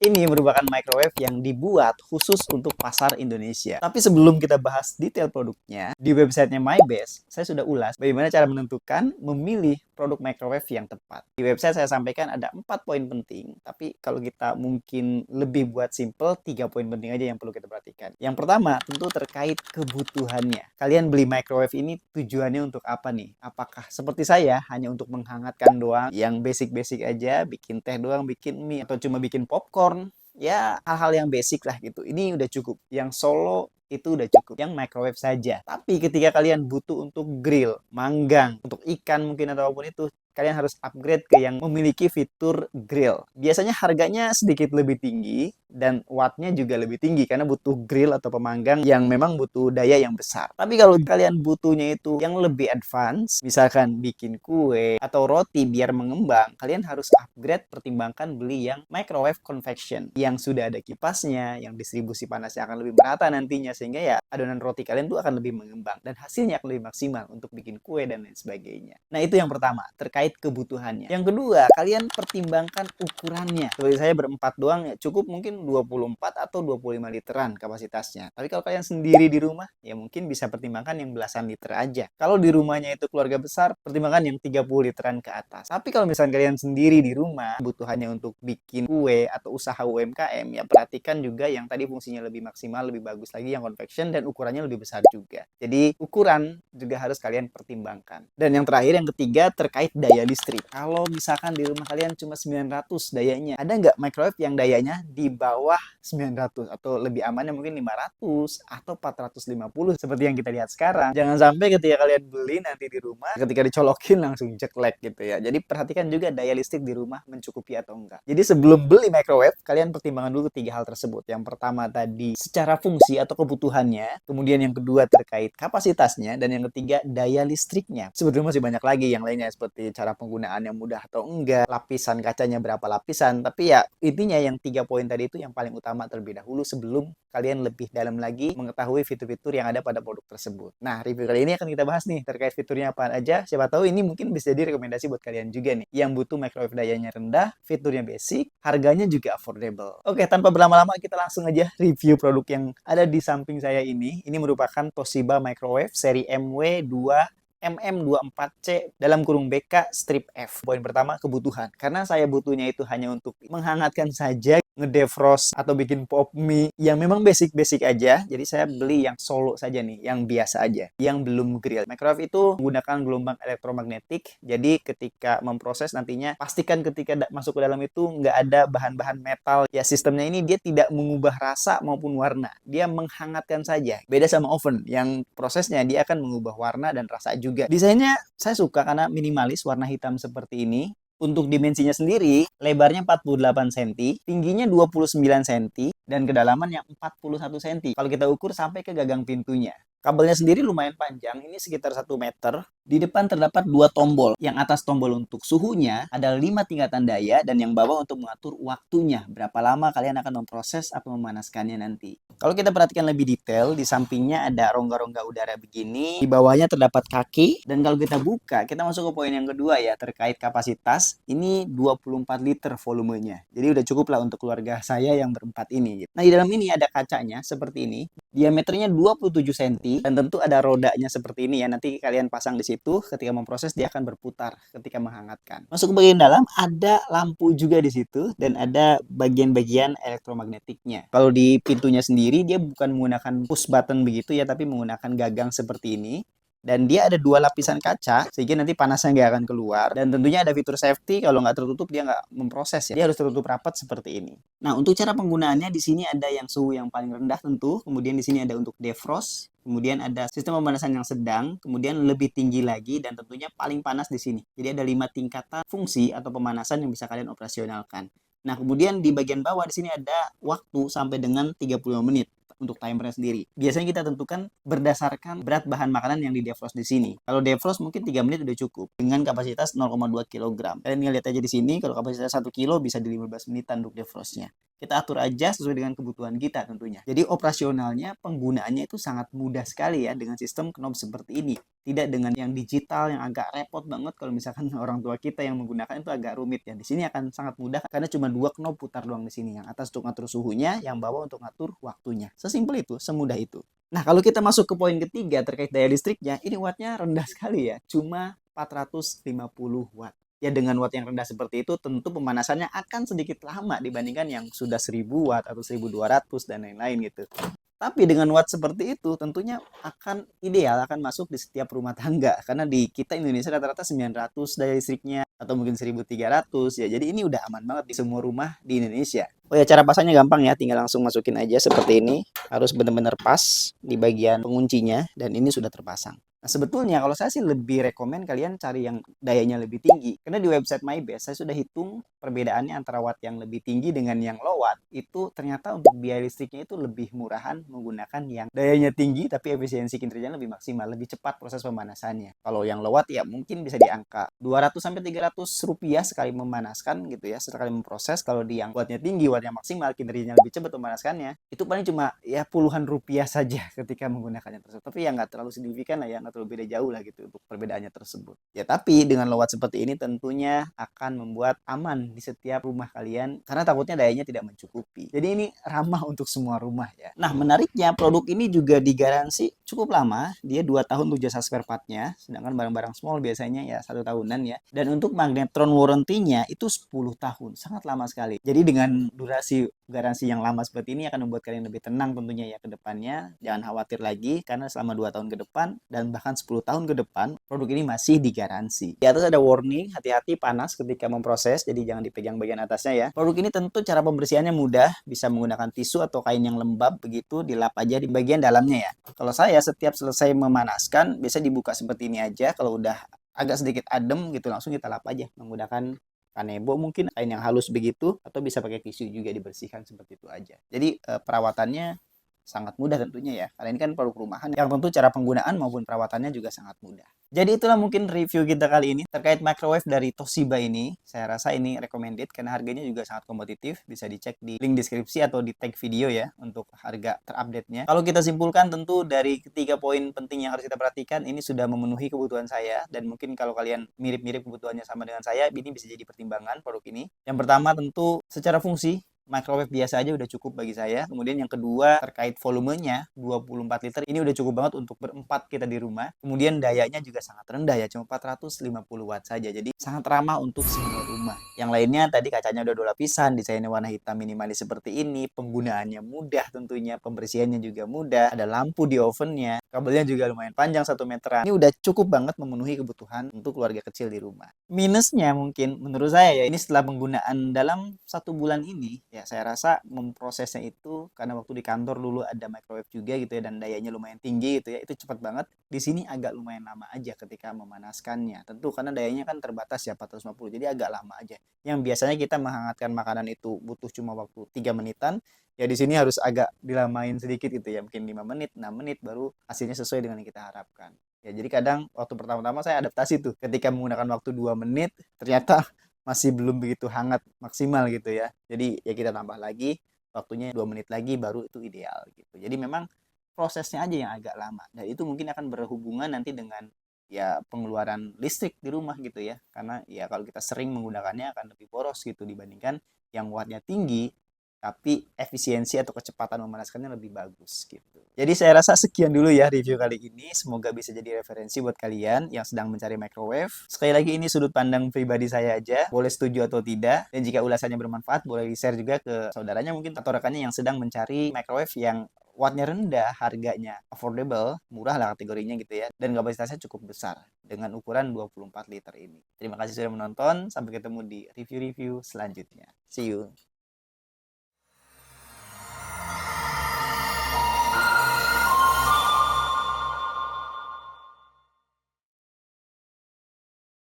Ini merupakan microwave yang dibuat khusus untuk pasar Indonesia. Tapi sebelum kita bahas detail produknya, di websitenya MyBest, saya sudah ulas bagaimana cara menentukan memilih produk microwave yang tepat. Di website saya sampaikan ada 4 poin penting, tapi kalau kita mungkin lebih buat simple, 3 poin penting aja yang perlu kita perhatikan. Yang pertama, tentu terkait kebutuhannya. Kalian beli microwave ini tujuannya untuk apa nih? Apakah seperti saya, hanya untuk menghangatkan doang, yang basic-basic aja, bikin teh doang, bikin mie, atau cuma bikin popcorn? Ya hal-hal yang basic lah gitu. Ini udah cukup. Yang solo itu udah cukup. Yang microwave saja. Tapi ketika kalian butuh untuk grill, manggang, untuk ikan mungkin atau apapun itu, kalian harus upgrade ke yang memiliki fitur grill. Biasanya harganya sedikit lebih tinggi dan wattnya juga lebih tinggi karena butuh grill atau pemanggang yang memang butuh daya yang besar. Tapi kalau kalian butuhnya itu yang lebih advance, misalkan bikin kue atau roti biar mengembang, kalian harus upgrade, pertimbangkan beli yang microwave convection yang sudah ada kipasnya, yang distribusi panasnya akan lebih merata nantinya, sehingga ya adonan roti kalian tuh akan lebih mengembang dan hasilnya akan lebih maksimal untuk bikin kue dan lain sebagainya. Nah, itu yang pertama, terkait kebutuhannya. Yang kedua, kalian pertimbangkan ukurannya. Seperti saya berempat doang ya cukup mungkin 24 atau 25 literan kapasitasnya. Tapi kalau kalian sendiri di rumah, ya mungkin bisa pertimbangkan yang belasan liter aja. Kalau di rumahnya itu keluarga besar, pertimbangkan yang 30 literan ke atas. Tapi kalau misalnya kalian sendiri di rumah, kebutuhannya untuk bikin kue atau usaha UMKM, ya perhatikan juga yang tadi fungsinya lebih maksimal, lebih bagus lagi yang convection dan ukurannya lebih besar juga. Jadi ukuran juga harus kalian pertimbangkan. Dan yang terakhir, yang ketiga, terkait daya listrik. Kalau misalkan di rumah kalian cuma 900 dayanya, ada nggak microwave yang dayanya di bawah 900 atau lebih amannya mungkin 500 atau 450 seperti yang kita lihat sekarang? Jangan sampai ketika kalian beli nanti di rumah, ketika dicolokin langsung jeklek gitu ya. Jadi perhatikan juga daya listrik di rumah mencukupi atau enggak. Jadi sebelum beli microwave, kalian pertimbangkan dulu 3 hal tersebut. Yang pertama tadi secara fungsi atau kebutuhannya, kemudian yang kedua terkait kapasitasnya, dan yang ketiga daya listriknya. Sebetulnya masih banyak lagi yang lainnya seperti cara penggunaan yang mudah atau enggak, lapisan kacanya berapa lapisan, tapi ya intinya yang 3 poin tadi itu yang paling utama terlebih dahulu sebelum kalian lebih dalam lagi mengetahui fitur-fitur yang ada pada produk tersebut. Nah, review kali ini akan kita bahas nih terkait fiturnya apa aja. Siapa tahu ini mungkin bisa jadi rekomendasi buat kalian juga nih yang butuh microwave dayanya rendah, fiturnya basic, harganya juga affordable. Oke, tanpa berlama-lama kita langsung aja review produk yang ada di samping saya ini. Ini merupakan Toshiba Microwave seri MW2 MM24C dalam kurung BK strip F. Poin pertama, kebutuhan. Karena saya butuhnya itu hanya untuk menghangatkan saja, ngedefrost atau bikin pop mie yang memang basic-basic aja. Jadi saya beli yang solo saja nih, yang biasa aja, yang belum grill. Microwave itu menggunakan gelombang elektromagnetik. Jadi ketika memproses nantinya pastikan ketika masuk ke dalam itu nggak ada bahan-bahan metal. Ya sistemnya ini dia tidak mengubah rasa maupun warna. Dia menghangatkan saja. Beda sama oven yang prosesnya dia akan mengubah warna dan rasa juga. Desainnya saya suka karena minimalis, warna hitam seperti ini. Untuk dimensinya sendiri, lebarnya 48 cm, tingginya 29 cm, dan kedalaman yang 41 cm. Kalau kita ukur sampai ke gagang pintunya. Kabelnya sendiri lumayan panjang, ini sekitar 1 meter. Di depan terdapat 2 tombol. Yang atas tombol untuk suhunya, ada 5 tingkatan daya, dan yang bawah untuk mengatur waktunya. Berapa lama kalian akan memproses atau memanaskannya nanti. Kalau kita perhatikan lebih detail, di sampingnya ada rongga-rongga udara begini. Di bawahnya terdapat kaki. Dan kalau kita buka, kita masuk ke poin yang kedua ya, terkait kapasitas. Ini 24 liter volumenya. Jadi udah cukup lah untuk keluarga saya yang berempat ini. Nah, di dalam ini ada kacanya seperti ini. Diameternya 27 cm dan tentu ada rodanya seperti ini ya. Nanti kalian pasang di situ, ketika memproses dia akan berputar ketika menghangatkan. Masuk ke bagian dalam ada lampu juga di situ dan ada bagian-bagian elektromagnetiknya. Kalau di pintunya sendiri dia bukan menggunakan push button begitu ya, tapi menggunakan gagang seperti ini. Dan dia ada 2 lapisan kaca sehingga nanti panasnya nggak akan keluar. Dan tentunya ada fitur safety, kalau nggak tertutup dia nggak memproses ya. Dia harus tertutup rapat seperti ini. Nah, untuk cara penggunaannya di sini ada yang suhu yang paling rendah tentu, kemudian di sini ada untuk defrost, kemudian ada sistem pemanasan yang sedang, kemudian lebih tinggi lagi, dan tentunya paling panas di sini. Jadi ada 5 tingkatan fungsi atau pemanasan yang bisa kalian operasionalkan. Nah, kemudian di bagian bawah di sini ada waktu sampai dengan 35 menit untuk timernya sendiri. Biasanya kita tentukan berdasarkan berat bahan makanan yang di defrost di sini. Kalau defrost mungkin 3 menit udah cukup dengan kapasitas 0,2 kg. Kalian lihat aja di sini, kalau kapasitas 1 kilo bisa di 15 menitan untuk defrostnya. Kita atur aja sesuai dengan kebutuhan kita tentunya. Jadi operasionalnya, penggunaannya itu sangat mudah sekali ya dengan sistem knob seperti ini. Tidak dengan yang digital yang agak repot banget kalau misalkan orang tua kita yang menggunakan itu agak rumit ya. Di sini akan sangat mudah karena cuma dua knob putar doang di sini. Yang atas untuk ngatur suhunya, yang bawah untuk ngatur waktunya. Sesimpel itu, semudah itu. Nah, kalau kita masuk ke poin ketiga terkait daya listriknya, ini wattnya rendah sekali ya. Cuma 450 watt. Ya dengan watt yang rendah seperti itu tentu pemanasannya akan sedikit lama dibandingkan yang sudah 1000 watt atau 1200 dan lain-lain gitu. Tapi dengan watt seperti itu tentunya akan ideal, akan masuk di setiap rumah tangga. Karena di kita Indonesia rata-rata 900 daya listriknya atau mungkin 1300 ya. Jadi ini udah aman banget di semua rumah di Indonesia. Oh ya, cara pasangnya gampang ya, tinggal langsung masukin aja seperti ini. Harus benar-benar pas di bagian penguncinya dan ini sudah terpasang. Nah, sebetulnya kalau saya sih lebih rekomen kalian cari yang dayanya lebih tinggi. Karena di website MyBest saya sudah hitung perbedaannya antara watt yang lebih tinggi dengan yang low watt. Itu ternyata untuk biaya listriknya itu lebih murahan menggunakan yang dayanya tinggi tapi efisiensi kinerjanya lebih maksimal, lebih cepat proses pemanasannya. Kalau yang low watt ya mungkin bisa di angka 200 sampai 300 rupiah sekali memanaskan gitu ya, sekali memproses. Kalau di yang wattnya tinggi, wattnya maksimal, kinerjanya lebih cepat memanaskannya, itu paling cuma ya puluhan rupiah saja ketika menggunakannya tersebut. Tapi ya nggak terlalu signifikan lah ya, atau beda jauh lah gitu untuk perbedaannya tersebut. Ya tapi dengan low watt seperti ini tentunya akan membuat aman di setiap rumah kalian karena takutnya dayanya tidak mencukupi. Jadi ini ramah untuk semua rumah ya. Nah menariknya produk ini juga digaransi cukup lama. Dia 2 tahun untuk jasa spare partnya. Sedangkan barang-barang small biasanya ya 1 tahunan ya. Dan untuk magnetron warranty-nya itu 10 tahun. Sangat lama sekali. Jadi dengan durasi garansi yang lama seperti ini akan membuat kalian lebih tenang tentunya ya ke depannya. Jangan khawatir lagi karena selama 2 tahun ke depan dan bahkan 10 tahun ke depan produk ini masih digaransi. Di atas ada warning, hati-hati panas ketika memproses, jadi jangan dipegang bagian atasnya ya. Produk ini tentu cara pembersihannya mudah, bisa menggunakan tisu atau kain yang lembab begitu, dilap aja di bagian dalamnya ya. Kalau saya setiap selesai memanaskan, biasa dibuka seperti ini aja, kalau udah agak sedikit adem gitu langsung kita lap aja menggunakan kanebo mungkin kain yang halus begitu atau bisa pakai tisu juga dibersihkan seperti itu aja. Jadi perawatannya sangat mudah tentunya ya. Karena ini kan produk rumahan yang tentu cara penggunaan maupun perawatannya juga sangat mudah. Jadi itulah mungkin review kita kali ini terkait microwave dari Toshiba ini. Saya rasa ini recommended karena harganya juga sangat kompetitif. Bisa dicek di link deskripsi atau di tag video ya untuk harga terupdate-nya. Kalau kita simpulkan tentu dari ketiga poin penting yang harus kita perhatikan ini sudah memenuhi kebutuhan saya dan mungkin kalau kalian mirip-mirip kebutuhannya sama dengan saya ini bisa jadi pertimbangan produk ini. Yang pertama tentu secara fungsi microwave biasa aja udah cukup bagi saya. Kemudian yang kedua terkait volumenya 24 liter ini udah cukup banget untuk berempat kita di rumah. Kemudian dayanya juga sangat rendah ya, cuma 450 watt saja. Jadi sangat ramah untuk semua rumah. Yang lainnya tadi kacanya udah 2 lapisan, desainnya warna hitam minimalis seperti ini, penggunaannya mudah tentunya, pembersihannya juga mudah, ada lampu di ovennya, kabelnya juga lumayan panjang 1 meteran. Ini udah cukup banget memenuhi kebutuhan untuk keluarga kecil di rumah. Minusnya mungkin menurut saya ya ini setelah penggunaan dalam 1 bulan ini ya saya rasa memprosesnya itu karena waktu di kantor dulu ada microwave juga gitu ya dan dayanya lumayan tinggi gitu ya itu cepat banget. Di sini agak lumayan lama aja ketika memanaskannya. Tentu karena dayanya kan terbatas ya 450 jadi agak lama aja. Yang biasanya kita menghangatkan makanan itu butuh cuma waktu 3 menitan ya di sini harus agak dilamain sedikit gitu ya mungkin 5 menit 6 menit baru hasilnya sesuai dengan yang kita harapkan. Ya jadi kadang waktu pertama-tama saya adaptasi tuh ketika menggunakan waktu 2 menit ternyata masih belum begitu hangat maksimal gitu ya. Jadi ya kita tambah lagi waktunya 2 menit lagi baru itu ideal gitu. Jadi memang prosesnya aja yang agak lama dan itu mungkin akan berhubungan nanti dengan ya pengeluaran listrik di rumah gitu ya. Karena ya kalau kita sering menggunakannya akan lebih boros gitu dibandingkan yang wattnya tinggi tapi efisiensi atau kecepatan memanaskannya lebih bagus gitu. Jadi saya rasa sekian dulu ya review kali ini. Semoga bisa jadi referensi buat kalian yang sedang mencari microwave. Sekali lagi ini sudut pandang pribadi saya aja. Boleh setuju atau tidak. Dan jika ulasannya bermanfaat, boleh di-share juga ke saudaranya mungkin atau rekannya yang sedang mencari microwave yang wattnya rendah, harganya affordable, murah lah kategorinya gitu ya. Dan kapasitasnya cukup besar dengan ukuran 24 liter ini. Terima kasih sudah menonton. Sampai ketemu di review-review selanjutnya. See you.